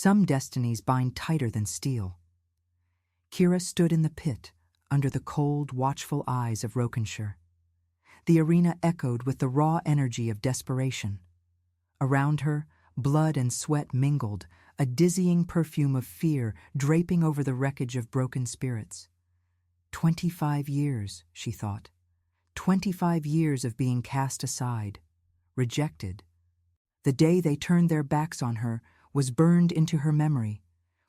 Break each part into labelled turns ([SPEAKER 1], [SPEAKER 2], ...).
[SPEAKER 1] Some destinies bind tighter than steel. Kira stood in the pit, under the cold, watchful eyes of Rokenshire. The arena echoed with the raw energy of desperation. Around her, blood and sweat mingled, a dizzying perfume of fear draping over the wreckage of broken spirits. 25 years, she thought. 25 years of being cast aside, rejected. The day they turned their backs on her was burned into her memory.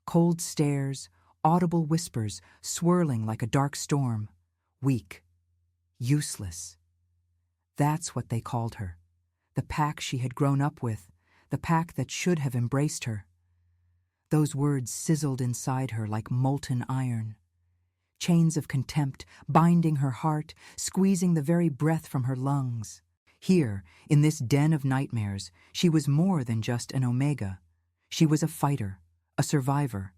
[SPEAKER 1] Cold stares, audible whispers swirling like a dark storm. Weak. Useless. That's what they called her. The pack she had grown up with, the pack that should have embraced her. Those words sizzled inside her like molten iron. Chains of contempt binding her heart, squeezing the very breath from her lungs. Here, in this den of nightmares, she was more than just an Omega. She was a fighter, a survivor,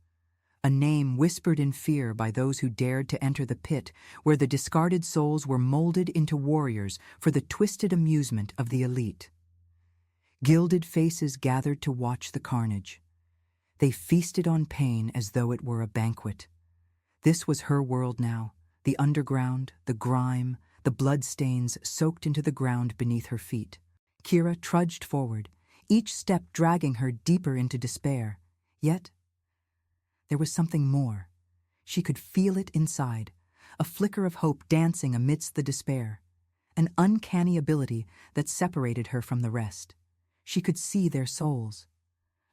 [SPEAKER 1] a name whispered in fear by those who dared to enter the pit where the discarded souls were molded into warriors for the twisted amusement of the elite. Gilded faces gathered to watch the carnage. They feasted on pain as though it were a banquet. This was her world now, the underground, the grime, the bloodstains soaked into the ground beneath her feet. Kira trudged forward, each step dragging her deeper into despair. Yet, there was something more. She could feel it inside, a flicker of hope dancing amidst the despair, an uncanny ability that separated her from the rest. She could see their souls.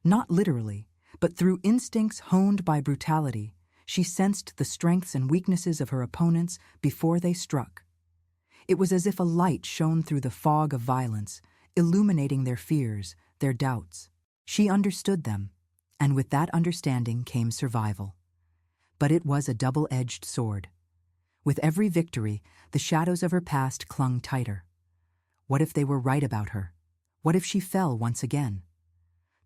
[SPEAKER 1] Not literally, but through instincts honed by brutality, she sensed the strengths and weaknesses of her opponents before they struck. It was as if a light shone through the fog of violence, illuminating their fears, their doubts. She understood them, and with that understanding came survival. But it was a double-edged sword. With every victory, the shadows of her past clung tighter. What if they were right about her? What if she fell once again?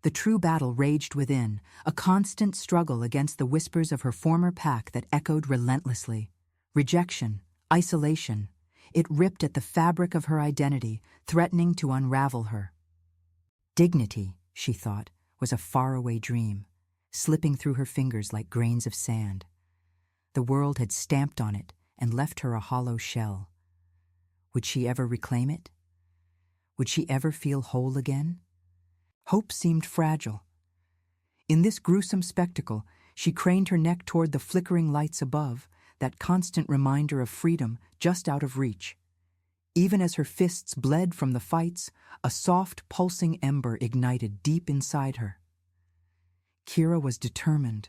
[SPEAKER 1] The true battle raged within, a constant struggle against the whispers of her former pack that echoed relentlessly. Rejection, isolation. It ripped at the fabric of her identity, threatening to unravel her. Dignity, she thought, was a faraway dream, slipping through her fingers like grains of sand. The world had stamped on it and left her a hollow shell. Would she ever reclaim it? Would she ever feel whole again? Hope seemed fragile. In this gruesome spectacle, she craned her neck toward the flickering lights above, that constant reminder of freedom just out of reach. Even as her fists bled from the fights, a soft, pulsing ember ignited deep inside her. Kira was determined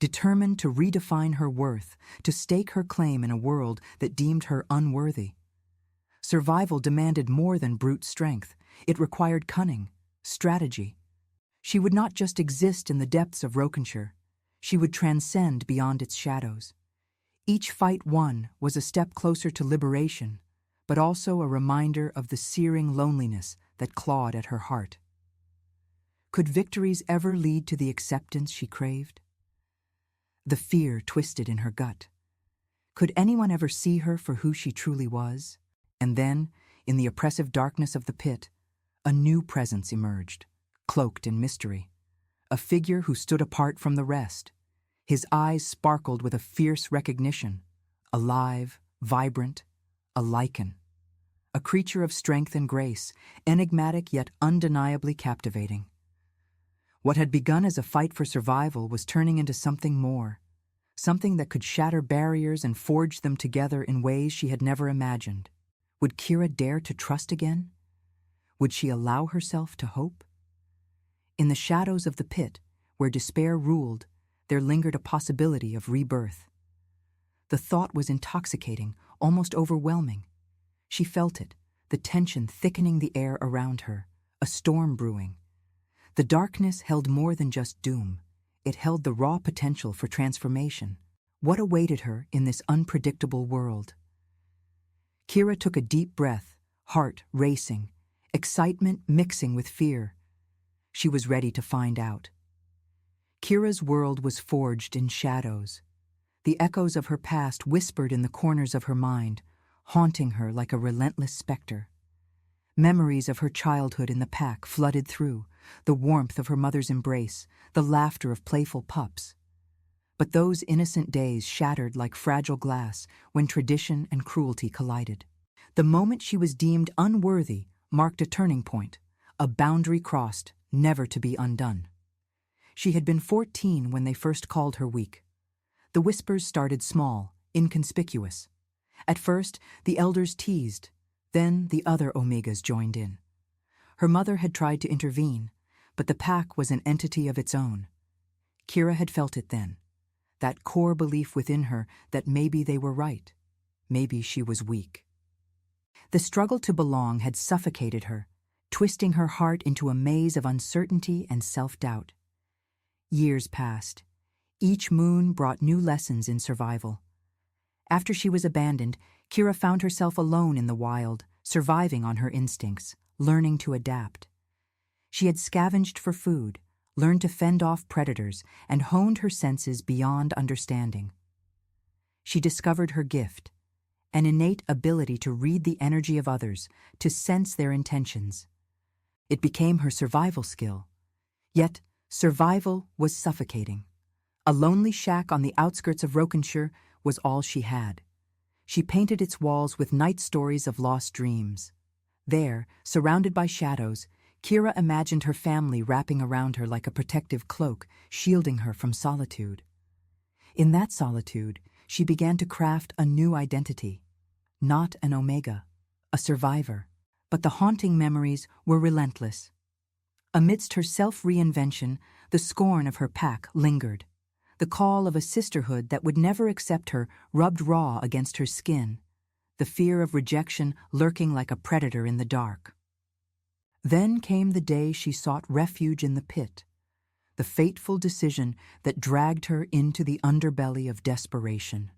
[SPEAKER 1] to redefine her worth, to stake her claim in a world that deemed her unworthy. Survival demanded more than brute strength. It required cunning, strategy. She would not just exist in the depths of Rokenshire. She would transcend beyond its shadows. Each fight won was a step closer to liberation, but also a reminder of the searing loneliness that clawed at her heart. Could victories ever lead to the acceptance she craved? The fear twisted in her gut. Could anyone ever see her for who she truly was? And then, in the oppressive darkness of the pit, a new presence emerged, cloaked in mystery. A figure who stood apart from the rest. His eyes sparkled with a fierce recognition. Alive, vibrant, a lichen. A creature of strength and grace, enigmatic yet undeniably captivating. What had begun as a fight for survival was turning into something more. Something that could shatter barriers and forge them together in ways she had never imagined. Would Kira dare to trust again? Would she allow herself to hope? In the shadows of the pit, where despair ruled, there lingered a possibility of rebirth. The thought was intoxicating, almost overwhelming. She felt it, the tension thickening the air around her, a storm brewing. The darkness held more than just doom. It held the raw potential for transformation. What awaited her in this unpredictable world? Kira took a deep breath, heart racing, excitement mixing with fear. She was ready to find out. Kira's world was forged in shadows. The echoes of her past whispered in the corners of her mind, haunting her like a relentless specter. Memories of her childhood in the pack flooded through, the warmth of her mother's embrace, the laughter of playful pups. But those innocent days shattered like fragile glass when tradition and cruelty collided. The moment she was deemed unworthy marked a turning point, a boundary crossed, never to be undone. She had been 14 when they first called her weak. The whispers started small, inconspicuous. At first, the elders teased, then the other Omegas joined in. Her mother had tried to intervene, but the pack was an entity of its own. Kira had felt it then, that core belief within her that maybe they were right, maybe she was weak. The struggle to belong had suffocated her, twisting her heart into a maze of uncertainty and self-doubt. Years passed. Each moon brought new lessons in survival. After she was abandoned, Kira found herself alone in the wild, surviving on her instincts, learning to adapt. She had scavenged for food, learned to fend off predators, and honed her senses beyond understanding. She discovered her gift, an innate ability to read the energy of others, to sense their intentions. It became her survival skill. Yet, survival was suffocating. A lonely shack on the outskirts of Rokenshire was all she had. She painted its walls with night stories of lost dreams. There, surrounded by shadows, Kira imagined her family wrapping around her like a protective cloak, shielding her from solitude. In that solitude, she began to craft a new identity. Not an Omega, a survivor, but the haunting memories were relentless. Amidst her self-reinvention, the scorn of her pack lingered. The call of a sisterhood that would never accept her rubbed raw against her skin, the fear of rejection lurking like a predator in the dark. Then came the day she sought refuge in the pit, the fateful decision that dragged her into the underbelly of desperation.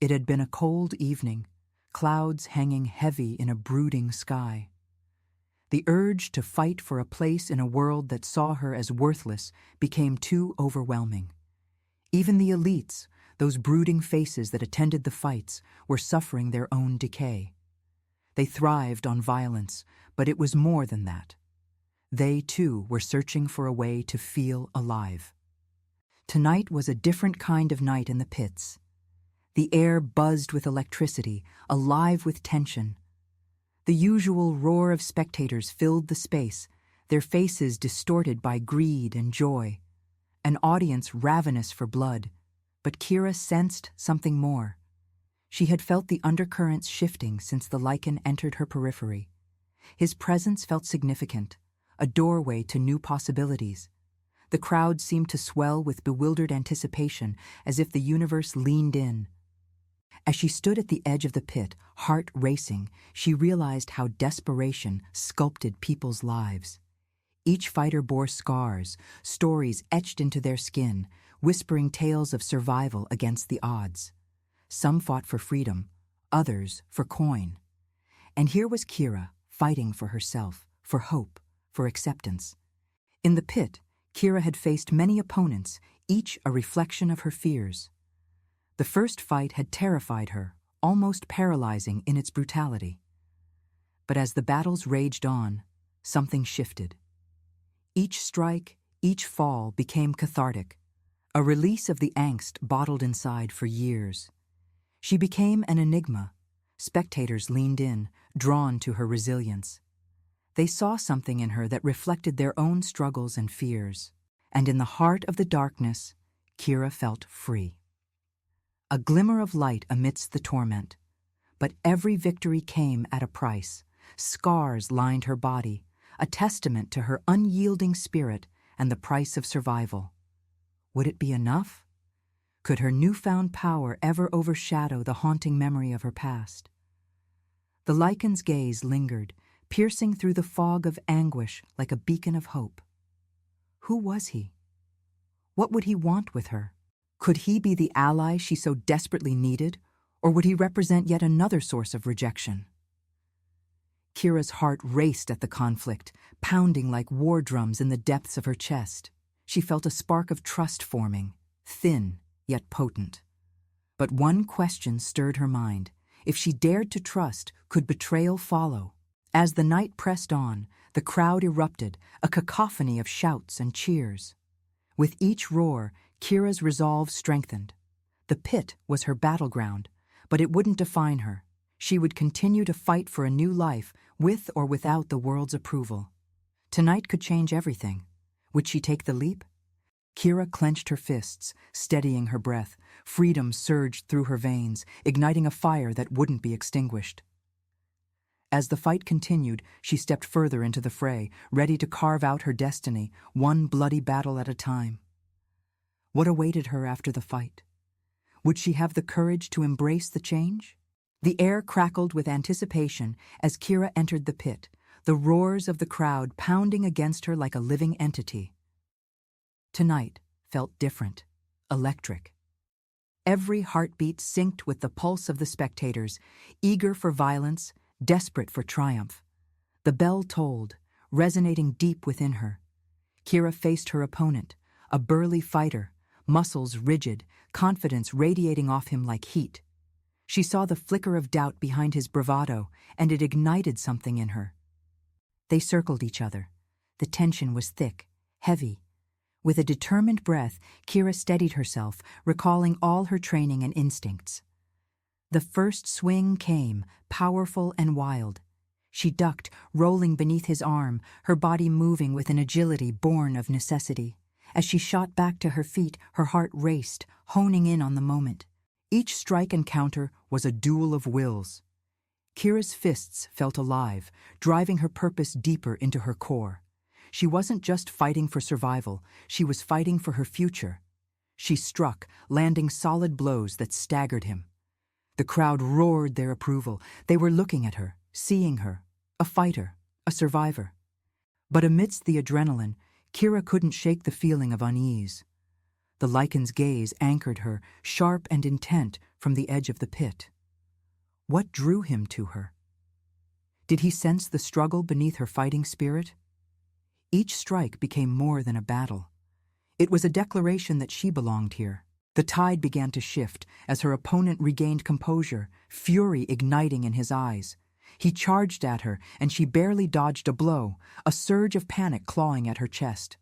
[SPEAKER 1] It had been a cold evening, clouds hanging heavy in a brooding sky. The urge to fight for a place in a world that saw her as worthless became too overwhelming. Even the elites, those brooding faces that attended the fights, were suffering their own decay. They thrived on violence, but it was more than that. They, too, were searching for a way to feel alive. Tonight was a different kind of night in the pits. The air buzzed with electricity, alive with tension. The usual roar of spectators filled the space, their faces distorted by greed and joy. An audience ravenous for blood, but Kira sensed something more. She had felt the undercurrents shifting since the Lycan entered her periphery. His presence felt significant, a doorway to new possibilities. The crowd seemed to swell with bewildered anticipation, as if the universe leaned in. As she stood at the edge of the pit, heart racing, she realized how desperation sculpted people's lives. Each fighter bore scars, stories etched into their skin, whispering tales of survival against the odds. Some fought for freedom, others for coin. And here was Kira, fighting for herself, for hope, for acceptance. In the pit, Kira had faced many opponents, each a reflection of her fears. The first fight had terrified her, almost paralyzing in its brutality. But as the battles raged on, something shifted. Each strike, each fall became cathartic, a release of the angst bottled inside for years. She became an enigma. Spectators leaned in, drawn to her resilience. They saw something in her that reflected their own struggles and fears. And in the heart of the darkness, Kira felt free. A glimmer of light amidst the torment. But every victory came at a price. Scars lined her body, a testament to her unyielding spirit and the price of survival. Would it be enough? Could her newfound power ever overshadow the haunting memory of her past? The Lycan's gaze lingered, piercing through the fog of anguish like a beacon of hope. Who was he? What would he want with her? Could he be the ally she so desperately needed, or would he represent yet another source of rejection? Kira's heart raced at the conflict, pounding like war drums in the depths of her chest. She felt a spark of trust forming, thin yet potent. But one question stirred her mind. If she dared to trust, could betrayal follow? As the night pressed on, the crowd erupted, a cacophony of shouts and cheers. With each roar, Kira's resolve strengthened. The pit was her battleground, but it wouldn't define her. She would continue to fight for a new life, with or without the world's approval. Tonight could change everything. Would she take the leap? Kira clenched her fists, steadying her breath. Freedom surged through her veins, igniting a fire that wouldn't be extinguished. As the fight continued, she stepped further into the fray, ready to carve out her destiny, one bloody battle at a time. What awaited her after the fight? Would she have the courage to embrace the change? The air crackled with anticipation as Kira entered the pit, the roars of the crowd pounding against her like a living entity. Tonight felt different, electric. Every heartbeat synced with the pulse of the spectators, eager for violence, desperate for triumph. The bell tolled, resonating deep within her. Kira faced her opponent, a burly fighter, muscles rigid, confidence radiating off him like heat. She saw the flicker of doubt behind his bravado, and it ignited something in her. They circled each other. The tension was thick, heavy. With a determined breath, Kira steadied herself, recalling all her training and instincts. The first swing came, powerful and wild. She ducked, rolling beneath his arm, her body moving with an agility born of necessity. As she shot back to her feet, her heart raced, honing in on the moment. Each strike and counter was a duel of wills. Kira's fists felt alive, driving her purpose deeper into her core. She wasn't just fighting for survival, she was fighting for her future. She struck, landing solid blows that staggered him. The crowd roared their approval. They were looking at her, seeing her, a fighter, a survivor. But amidst the adrenaline, Kira couldn't shake the feeling of unease. The Lycan's gaze anchored her, sharp and intent, from the edge of the pit. What drew him to her? Did he sense the struggle beneath her fighting spirit? Each strike became more than a battle. It was a declaration that she belonged here. The tide began to shift as her opponent regained composure, fury igniting in his eyes. He charged at her, and she barely dodged a blow, a surge of panic clawing at her chest.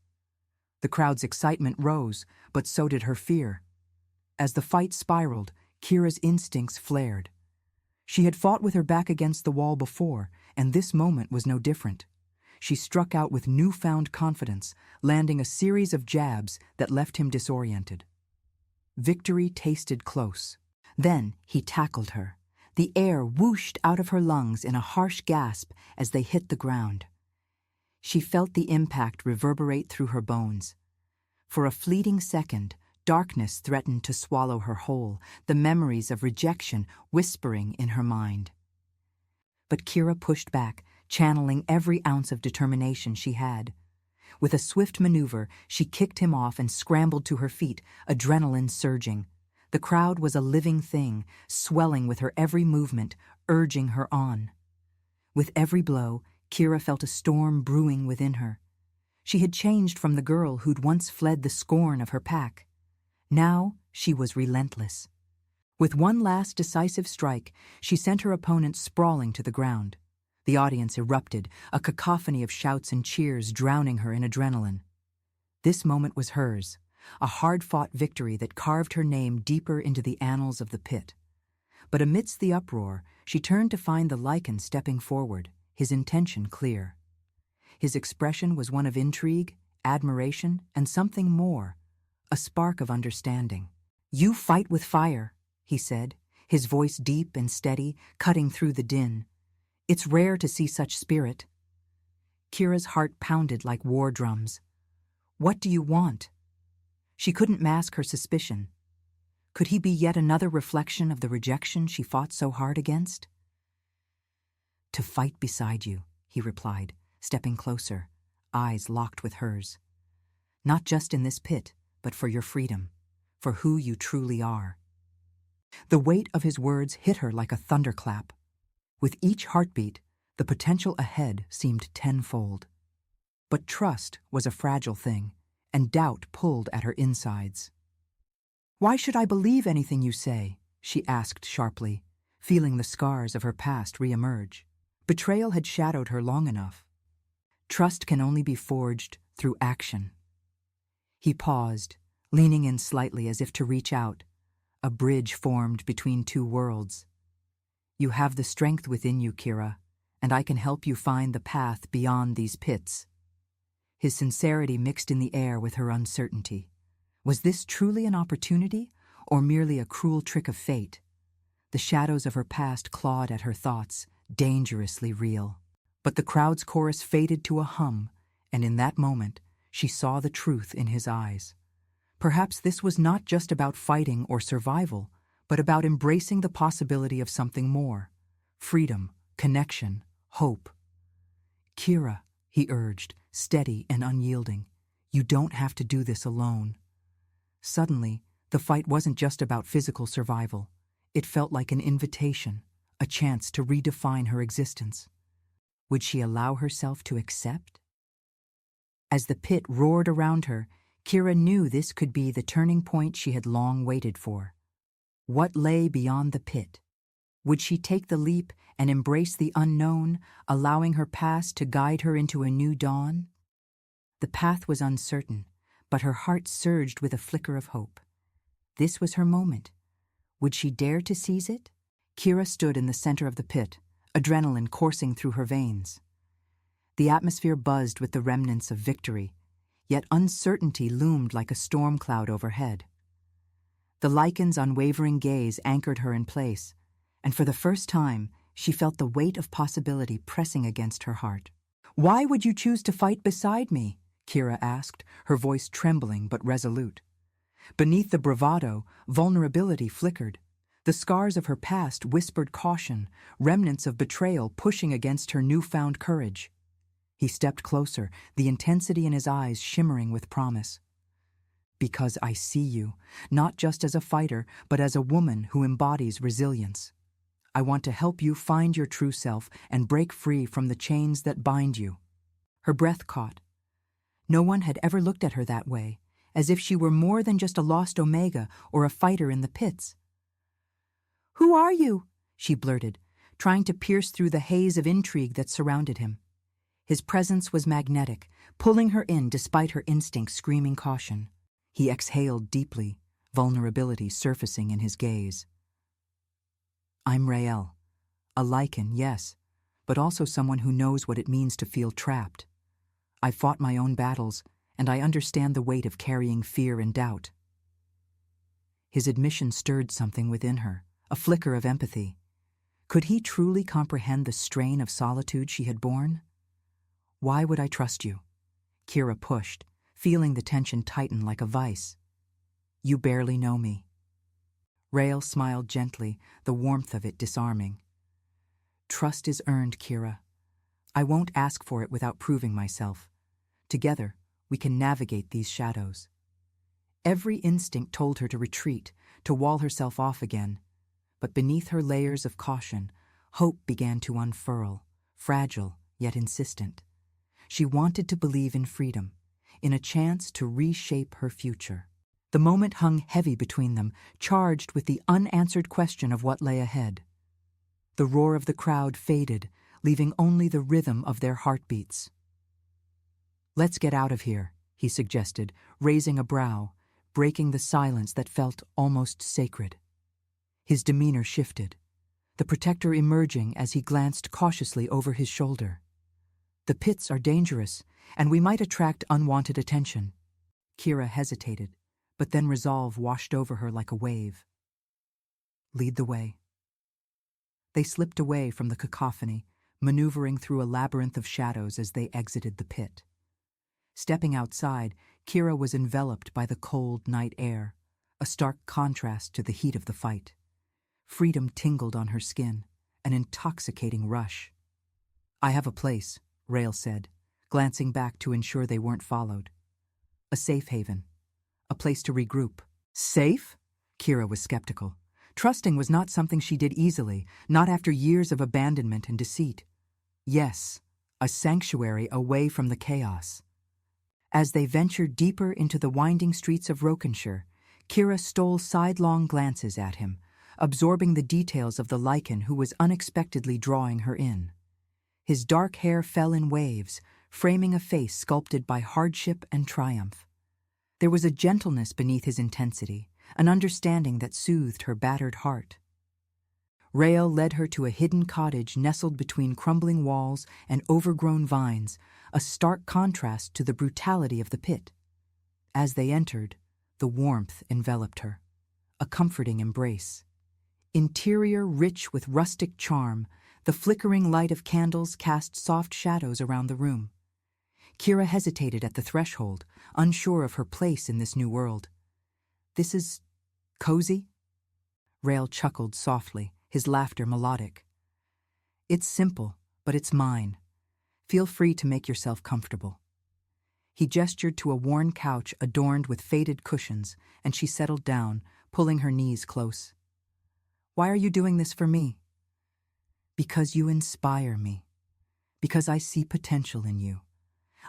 [SPEAKER 1] The crowd's excitement rose, but so did her fear. As the fight spiraled, Kira's instincts flared. She had fought with her back against the wall before, and this moment was no different. She struck out with newfound confidence, landing a series of jabs that left him disoriented. Victory tasted close. Then he tackled her. The air whooshed out of her lungs in a harsh gasp as they hit the ground. She felt the impact reverberate through her bones. For a fleeting second, darkness threatened to swallow her whole, the memories of rejection whispering in her mind. But Kira pushed back, channeling every ounce of determination she had. With a swift maneuver, she kicked him off and scrambled to her feet, adrenaline surging. The crowd was a living thing, swelling with her every movement, urging her on. With every blow, Kira felt a storm brewing within her. She had changed from the girl who'd once fled the scorn of her pack. Now she was relentless. With one last decisive strike, she sent her opponent sprawling to the ground. The audience erupted, a cacophony of shouts and cheers drowning her in adrenaline. This moment was hers, a hard-fought victory that carved her name deeper into the annals of the pit. But amidst the uproar, she turned to find the Lycan stepping forward, his intention clear. His expression was one of intrigue, admiration, and something more, a spark of understanding. "You fight with fire," he said, his voice deep and steady, cutting through the din. "It's rare to see such spirit." Kira's heart pounded like war drums. "What do you want?" She couldn't mask her suspicion. Could he be yet another reflection of the rejection she fought so hard against? "To fight beside you," he replied, stepping closer, eyes locked with hers. "Not just in this pit, but for your freedom, for who you truly are." The weight of his words hit her like a thunderclap. With each heartbeat, the potential ahead seemed tenfold. But trust was a fragile thing, and doubt pulled at her insides. "Why should I believe anything you say?" she asked sharply, feeling the scars of her past reemerge. Betrayal had shadowed her long enough. Trust can only be forged through action. He paused, leaning in slightly as if to reach out. A bridge formed between two worlds. You have the strength within you, Kira, and I can help you find the path beyond these pits. His sincerity mixed in the air with her uncertainty. Was this truly an opportunity, or merely a cruel trick of fate? The shadows of her past clawed at her thoughts, dangerously real. But the crowd's chorus faded to a hum, and in that moment, she saw the truth in his eyes. Perhaps this was not just about fighting or survival, but about embracing the possibility of something more. Freedom, connection, hope. Kira, he urged, steady and unyielding, you don't have to do this alone. Suddenly, the fight wasn't just about physical survival. It felt like an invitation, a chance to redefine her existence. Would she allow herself to accept? As the pit roared around her, Kira knew this could be the turning point she had long waited for. What lay beyond the pit? Would she take the leap and embrace the unknown, allowing her past to guide her into a new dawn? The path was uncertain, but her heart surged with a flicker of hope. This was her moment. Would she dare to seize it? Kira stood in the center of the pit, adrenaline coursing through her veins. The atmosphere buzzed with the remnants of victory, yet uncertainty loomed like a storm cloud overhead. The lichen's unwavering gaze anchored her in place, and for the first time, she felt the weight of possibility pressing against her heart. "Why would you choose to fight beside me?" Kira asked, her voice trembling but resolute. Beneath the bravado, vulnerability flickered. The scars of her past whispered caution, remnants of betrayal pushing against her newfound courage. He stepped closer, the intensity in his eyes shimmering with promise. "Because I see you, not just as a fighter, but as a woman who embodies resilience. I want to help you find your true self and break free from the chains that bind you." Her breath caught. No one had ever looked at her that way, as if she were more than just a lost Omega or a fighter in the pits. "Who are you?" she blurted, trying to pierce through the haze of intrigue that surrounded him. His presence was magnetic, pulling her in despite her instincts screaming caution. He exhaled deeply, vulnerability surfacing in his gaze. "I'm Rael. A lichen, yes, but also someone who knows what it means to feel trapped. I fought my own battles, and I understand the weight of carrying fear and doubt." His admission stirred something within her, a flicker of empathy. Could he truly comprehend the strain of solitude she had borne? "Why would I trust you?" Kira pushed, feeling the tension tighten like a vice. "You barely know me." Rael smiled gently, the warmth of it disarming. "Trust is earned, Kira. I won't ask for it without proving myself. Together, we can navigate these shadows." Every instinct told her to retreat, to wall herself off again. But beneath her layers of caution, hope began to unfurl, fragile yet insistent. She wanted to believe in freedom, in a chance to reshape her future. The moment hung heavy between them, charged with the unanswered question of what lay ahead. The roar of the crowd faded, leaving only the rhythm of their heartbeats. "Let's get out of here," he suggested, raising a brow, breaking the silence that felt almost sacred. His demeanor shifted, the protector emerging as he glanced cautiously over his shoulder. "The pits are dangerous, and we might attract unwanted attention." Kira hesitated, but then resolve washed over her like a wave. "Lead the way." They slipped away from the cacophony, maneuvering through a labyrinth of shadows as they exited the pit. Stepping outside, Kira was enveloped by the cold night air, a stark contrast to the heat of the fight. Freedom tingled on her skin, an intoxicating rush. "I have a place," Rael said, glancing back to ensure they weren't followed. "A safe haven. A place to regroup." "Safe?" Kira was skeptical. Trusting was not something she did easily, not after years of abandonment and deceit. "Yes, a sanctuary away from the chaos." As they ventured deeper into the winding streets of Rokenshire, Kira stole sidelong glances at him, absorbing the details of the lichen who was unexpectedly drawing her in. His dark hair fell in waves, framing a face sculpted by hardship and triumph. There was a gentleness beneath his intensity, an understanding that soothed her battered heart. Rael led her to a hidden cottage nestled between crumbling walls and overgrown vines, a stark contrast to the brutality of the pit. As they entered, the warmth enveloped her, a comforting embrace. Interior rich with rustic charm, the flickering light of candles cast soft shadows around the room. Kira hesitated at the threshold, unsure of her place in this new world. "This is cozy?" Rael chuckled softly, his laughter melodic. "It's simple, but it's mine. Feel free to make yourself comfortable." He gestured to a worn couch adorned with faded cushions, and she settled down, pulling her knees close. "Why are you doing this for me?" "Because you inspire me. Because I see potential in you.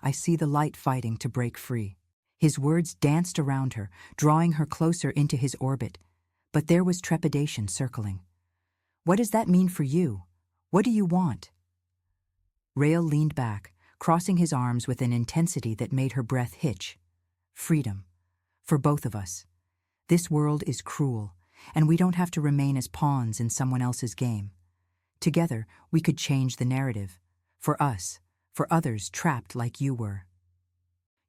[SPEAKER 1] I see the light fighting to break free." His words danced around her, drawing her closer into his orbit, but there was trepidation circling. "What does that mean for you? What do you want?" Rael leaned back, crossing his arms with an intensity that made her breath hitch. "Freedom. For both of us. This world is cruel, and we don't have to remain as pawns in someone else's game. Together, we could change the narrative. For us, for others trapped like you were."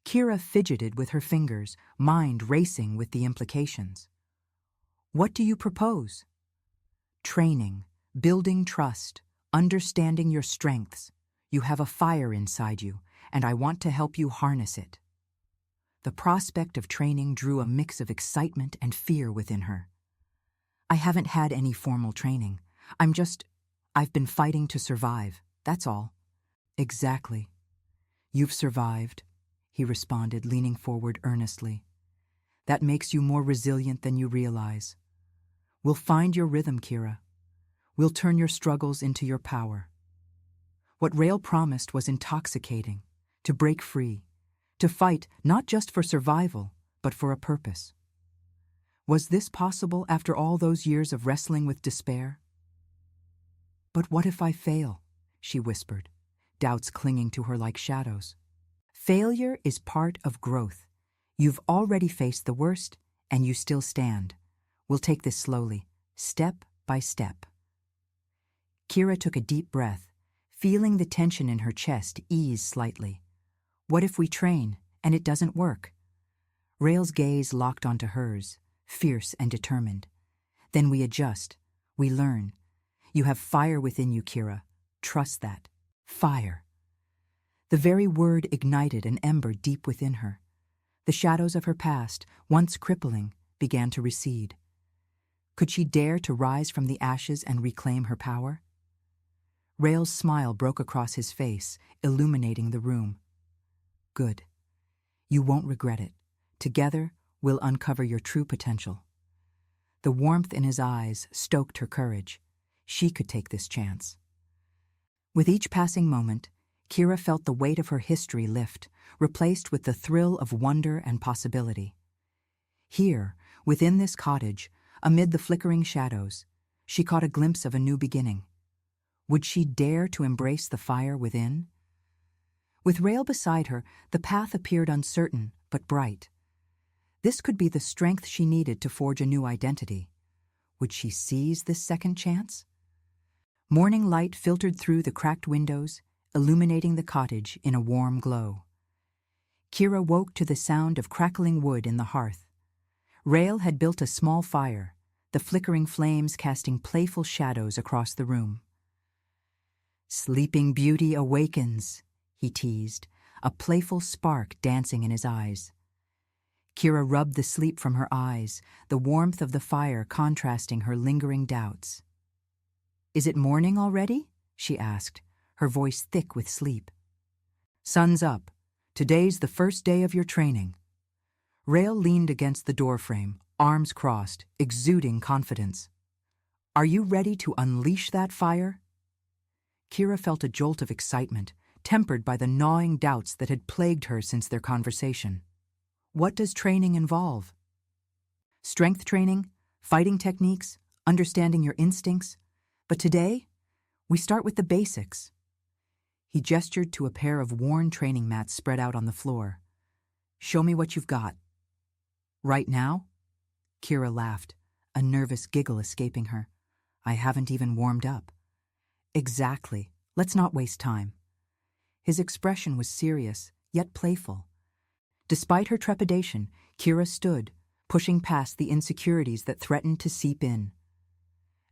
[SPEAKER 1] Kira fidgeted with her fingers, mind racing with the implications. "What do you propose?" "Training, building trust, understanding your strengths. You have a fire inside you, and I want to help you harness it." The prospect of training drew a mix of excitement and fear within her. "I haven't had any formal training. I've been fighting to survive, that's all." "Exactly. You've survived," he responded, leaning forward earnestly. "That makes you more resilient than you realize. We'll find your rhythm, Kira. We'll turn your struggles into your power." What Rael promised was intoxicating: to break free, to fight not just for survival, but for a purpose. Was this possible after all those years of wrestling with despair? "But what if I fail?" she whispered, doubts clinging to her like shadows. "Failure is part of growth. You've already faced the worst, and you still stand. We'll take this slowly, step by step." Kira took a deep breath, feeling the tension in her chest ease slightly. What if we train, and it doesn't work? Rael's gaze locked onto hers, fierce and determined. "Then we adjust. We learn. You have fire within you, Kira. Trust that. Fire." The very word ignited an ember deep within her. The shadows of her past, once crippling, began to recede. Could she dare to rise from the ashes and reclaim her power? Rael's smile broke across his face, illuminating the room. "Good. You won't regret it. Together, we'll uncover your true potential." The warmth in his eyes stoked her courage. She could take this chance. With each passing moment, Kira felt the weight of her history lift, replaced with the thrill of wonder and possibility. Here, within this cottage, amid the flickering shadows, she caught a glimpse of a new beginning. Would she dare to embrace the fire within? With Rael beside her, the path appeared uncertain but bright. This could be the strength she needed to forge a new identity. Would she seize this second chance? Morning light filtered through the cracked windows, illuminating the cottage in a warm glow. Kira woke to the sound of crackling wood in the hearth. Rael had built a small fire, the flickering flames casting playful shadows across the room. "Sleeping Beauty awakens," he teased, a playful spark dancing in his eyes. Kira rubbed the sleep from her eyes, the warmth of the fire contrasting her lingering doubts. "Is it morning already?" she asked, her voice thick with sleep. "Sun's up. Today's the first day of your training." Rael leaned against the doorframe, arms crossed, exuding confidence. "Are you ready to unleash that fire?" Kira felt a jolt of excitement, tempered by the gnawing doubts that had plagued her since their conversation. "What does training involve?" "Strength training, fighting techniques, understanding your instincts. But today, we start with the basics." He gestured to a pair of worn training mats spread out on the floor. "Show me what you've got." "Right now?" Kira laughed, a nervous giggle escaping her. "I haven't even warmed up." "Exactly. Let's not waste time." His expression was serious, yet playful. Despite her trepidation, Kira stood, pushing past the insecurities that threatened to seep in.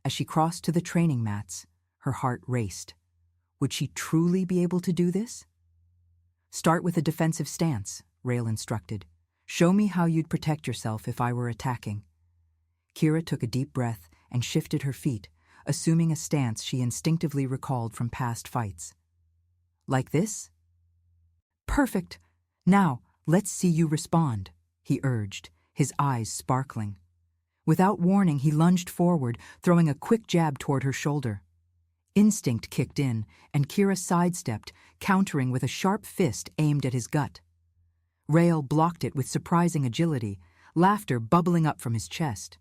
[SPEAKER 1] As she crossed to the training mats, her heart raced. Would she truly be able to do this? "Start with a defensive stance," Rael instructed. "Show me how you'd protect yourself if I were attacking." Kira took a deep breath and shifted her feet, assuming a stance she instinctively recalled from past fights. "Like this?" "Perfect. Now, let's see you respond," he urged, his eyes sparkling. Without warning, he lunged forward, throwing a quick jab toward her shoulder. Instinct kicked in, and Kira sidestepped, countering with a sharp fist aimed at his gut. Rael blocked it with surprising agility, laughter bubbling up from his chest.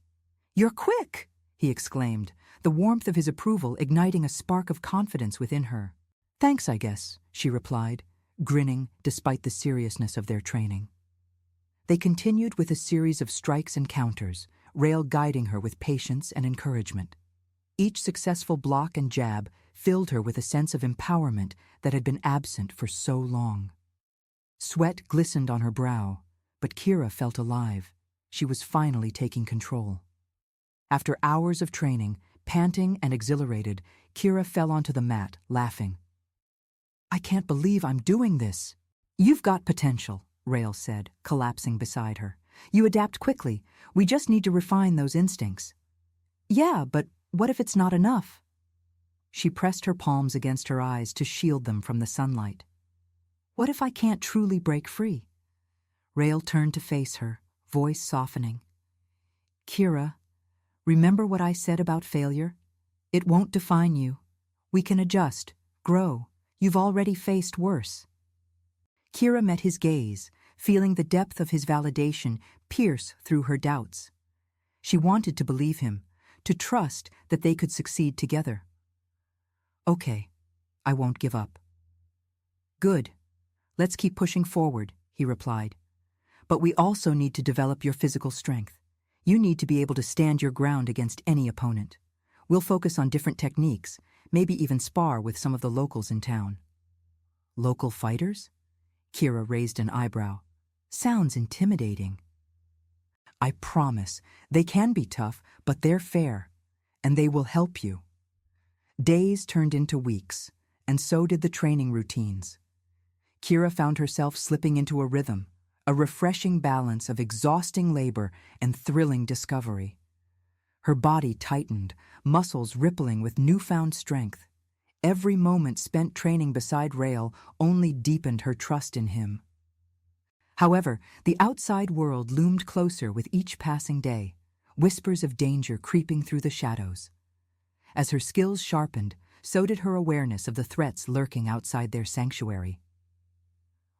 [SPEAKER 1] "You're quick!" he exclaimed, the warmth of his approval igniting a spark of confidence within her. "Thanks, I guess," she replied, grinning despite the seriousness of their training. They continued with a series of strikes and counters, Rael guiding her with patience and encouragement. Each successful block and jab filled her with a sense of empowerment that had been absent for so long. Sweat glistened on her brow, but Kira felt alive. She was finally taking control. After hours of training, panting and exhilarated, Kira fell onto the mat, laughing. "I can't believe I'm doing this." "You've got potential," Rael said, collapsing beside her. "You adapt quickly. We just need to refine those instincts." "Yeah, but what if it's not enough?" She pressed her palms against her eyes to shield them from the sunlight. "What if I can't truly break free?" Rael turned to face her, voice softening. "Kira, remember what I said about failure? It won't define you. We can adjust, grow. You've already faced worse." Kira met his gaze, feeling the depth of his validation pierce through her doubts. She wanted to believe him, to trust that they could succeed together. "Okay, I won't give up." "Good. Let's keep pushing forward," he replied. "But we also need to develop your physical strength. You need to be able to stand your ground against any opponent. We'll focus on different techniques, maybe even spar with some of the locals in town." "Local fighters?" Kira raised an eyebrow. "Sounds intimidating." "I promise, they can be tough, but they're fair, and they will help you." Days turned into weeks, and so did the training routines. Kira found herself slipping into a rhythm, a refreshing balance of exhausting labor and thrilling discovery. Her body tightened, muscles rippling with newfound strength. Every moment spent training beside Rael only deepened her trust in him. However, the outside world loomed closer with each passing day, whispers of danger creeping through the shadows. As her skills sharpened, so did her awareness of the threats lurking outside their sanctuary.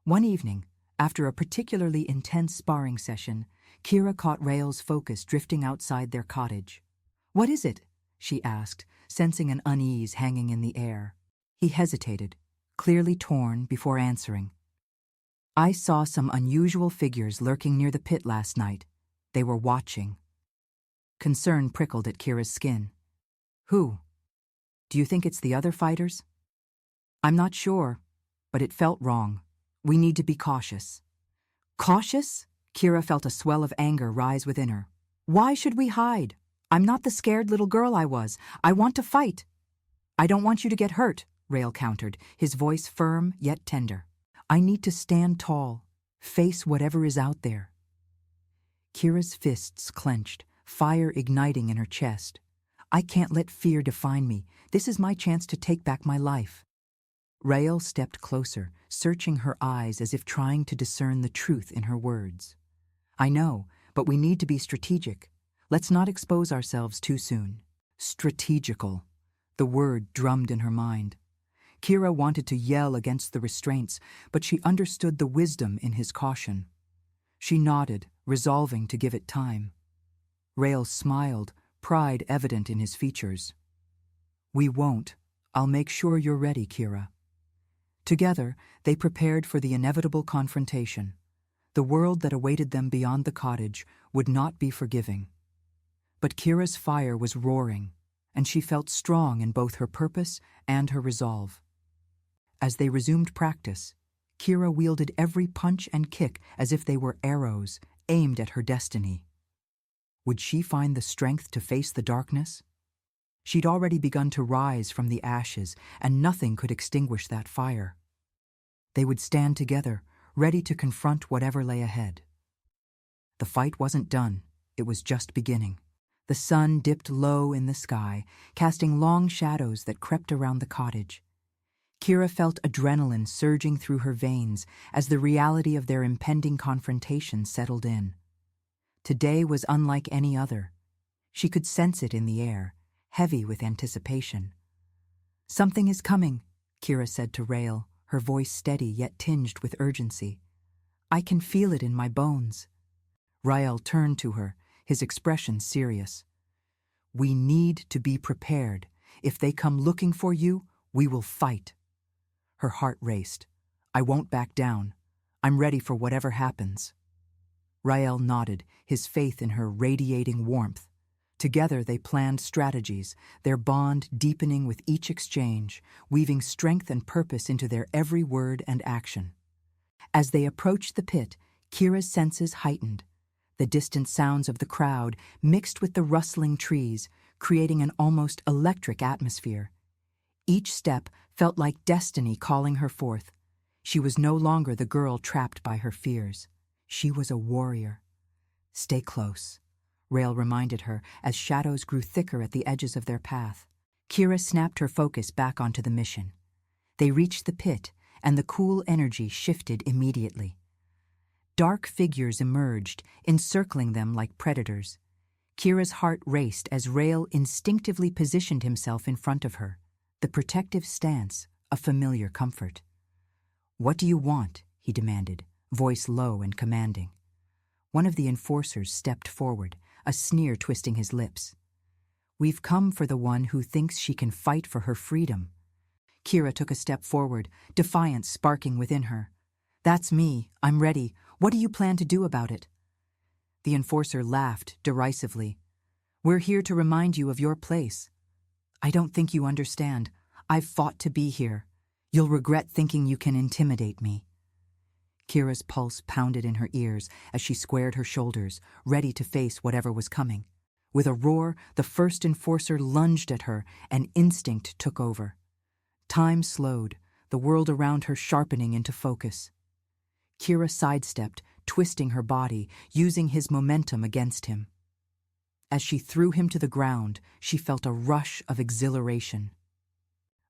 [SPEAKER 1] One evening, after a particularly intense sparring session, Kira caught Rael's focus drifting outside their cottage. "What is it?" she asked, sensing an unease hanging in the air. He hesitated, clearly torn, before answering. "I saw some unusual figures lurking near the pit last night. They were watching." Concern prickled at Kira's skin. "Who? Do you think it's the other fighters?" "I'm not sure, but it felt wrong. We need to be cautious." "Cautious?" Kira felt a swell of anger rise within her. "Why should we hide? I'm not the scared little girl I was. I want to fight." "I don't want you to get hurt," Rael countered, his voice firm yet tender. "I need to stand tall, face whatever is out there." Kira's fists clenched, fire igniting in her chest. "I can't let fear define me. This is my chance to take back my life." Rael stepped closer, searching her eyes as if trying to discern the truth in her words. "I know, but we need to be strategic. Let's not expose ourselves too soon." Strategical. The word drummed in her mind. Kira wanted to yell against the restraints, but she understood the wisdom in his caution. She nodded, resolving to give it time. Rael smiled, pride evident in his features. "We won't. I'll make sure you're ready, Kira." Together, they prepared for the inevitable confrontation. The world that awaited them beyond the cottage would not be forgiving. But Kira's fire was roaring, and she felt strong in both her purpose and her resolve. As they resumed practice, Kira wielded every punch and kick as if they were arrows aimed at her destiny. Would she find the strength to face the darkness? She'd already begun to rise from the ashes, and nothing could extinguish that fire. They would stand together, ready to confront whatever lay ahead. The fight wasn't done, it was just beginning. The sun dipped low in the sky, casting long shadows that crept around the cottage. Kira felt adrenaline surging through her veins as the reality of their impending confrontation settled in. Today was unlike any other. She could sense it in the air, heavy with anticipation. "Something is coming," Kira said to Rael, her voice steady yet tinged with urgency. "I can feel it in my bones." Rael turned to her, his expression serious. "We need to be prepared. If they come looking for you, we will fight." Her heart raced. "I won't back down. I'm ready for whatever happens." Rael nodded, his faith in her radiating warmth. Together they planned strategies, their bond deepening with each exchange, weaving strength and purpose into their every word and action. As they approached the pit, Kira's senses heightened. The distant sounds of the crowd mixed with the rustling trees, creating an almost electric atmosphere. Each step felt like destiny calling her forth. She was no longer the girl trapped by her fears. She was a warrior. "Stay close," Rael reminded her as shadows grew thicker at the edges of their path. Kira snapped her focus back onto the mission. They reached the pit, and the cool energy shifted immediately. Dark figures emerged, encircling them like predators. Kira's heart raced as Rael instinctively positioned himself in front of her, the protective stance, a familiar comfort. "What do you want?" he demanded, voice low and commanding. One of the enforcers stepped forward, a sneer twisting his lips. "We've come for the one who thinks she can fight for her freedom." Kira took a step forward, defiance sparking within her. "That's me. I'm ready. What do you plan to do about it?" The enforcer laughed derisively. "We're here to remind you of your place." "I don't think you understand. I've fought to be here. You'll regret thinking you can intimidate me." Kira's pulse pounded in her ears as she squared her shoulders, ready to face whatever was coming. With a roar, the first enforcer lunged at her, and instinct took over. Time slowed, the world around her sharpening into focus. Kira sidestepped, twisting her body, using his momentum against him. As she threw him to the ground, she felt a rush of exhilaration.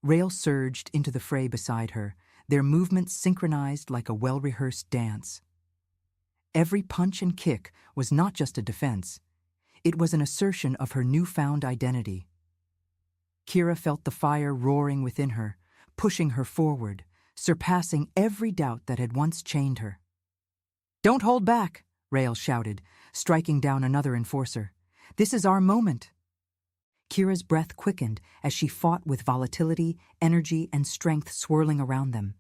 [SPEAKER 1] Rael surged into the fray beside her, their movements synchronized like a well-rehearsed dance. Every punch and kick was not just a defense. It was an assertion of her newfound identity. Kira felt the fire roaring within her, pushing her forward, surpassing every doubt that had once chained her. "Don't hold back," Rael shouted, striking down another enforcer. "This is our moment." Kira's breath quickened as she fought with volatility, energy, and strength swirling around them.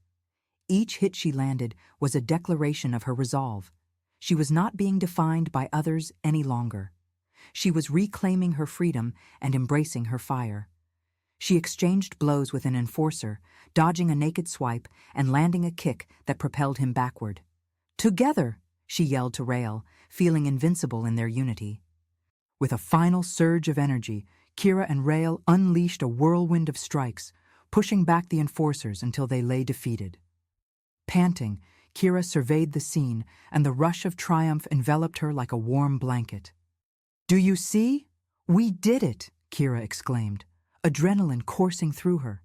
[SPEAKER 1] Each hit she landed was a declaration of her resolve. She was not being defined by others any longer. She was reclaiming her freedom and embracing her fire. She exchanged blows with an enforcer, dodging a naked swipe and landing a kick that propelled him backward. "Together!" she yelled to Rael, feeling invincible in their unity. With a final surge of energy, Kira and Rael unleashed a whirlwind of strikes, pushing back the enforcers until they lay defeated. Panting, Kira surveyed the scene, and the rush of triumph enveloped her like a warm blanket. "Do you see? We did it!" Kira exclaimed, adrenaline coursing through her.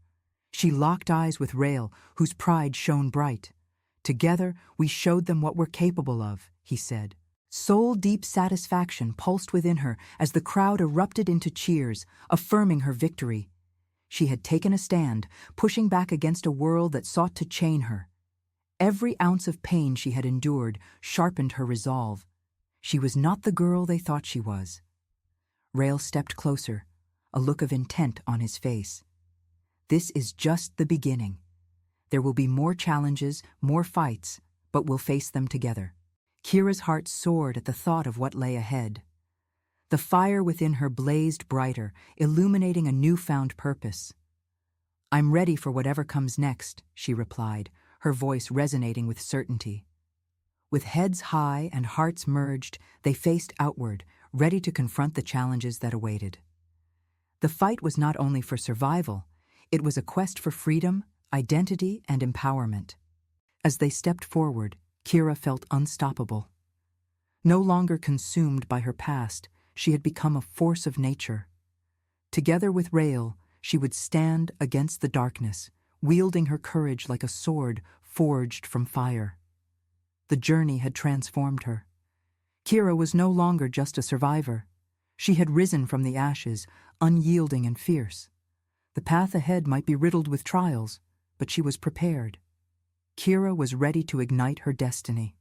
[SPEAKER 1] She locked eyes with Rael, whose pride shone bright. "Together, we showed them what we're capable of," he said. Soul-deep satisfaction pulsed within her as the crowd erupted into cheers, affirming her victory. She had taken a stand, pushing back against a world that sought to chain her. Every ounce of pain she had endured sharpened her resolve. She was not the girl they thought she was. Rael stepped closer, a look of intent on his face. "This is just the beginning. There will be more challenges, more fights, but we'll face them together. Kira's heart soared at the thought of what lay ahead. The fire within her blazed brighter, illuminating a newfound purpose. "I'm ready for whatever comes next," she replied, her voice resonating with certainty. With heads high and hearts merged, they faced outward, ready to confront the challenges that awaited. The fight was not only for survival, it was a quest for freedom, identity, and empowerment. As they stepped forward, Kira felt unstoppable. No longer consumed by her past, she had become a force of nature. Together with Rael, she would stand against the darkness, wielding her courage like a sword forged from fire. The journey had transformed her. Kira was no longer just a survivor. She had risen from the ashes, unyielding and fierce. The path ahead might be riddled with trials, but she was prepared. Kira was ready to ignite her destiny.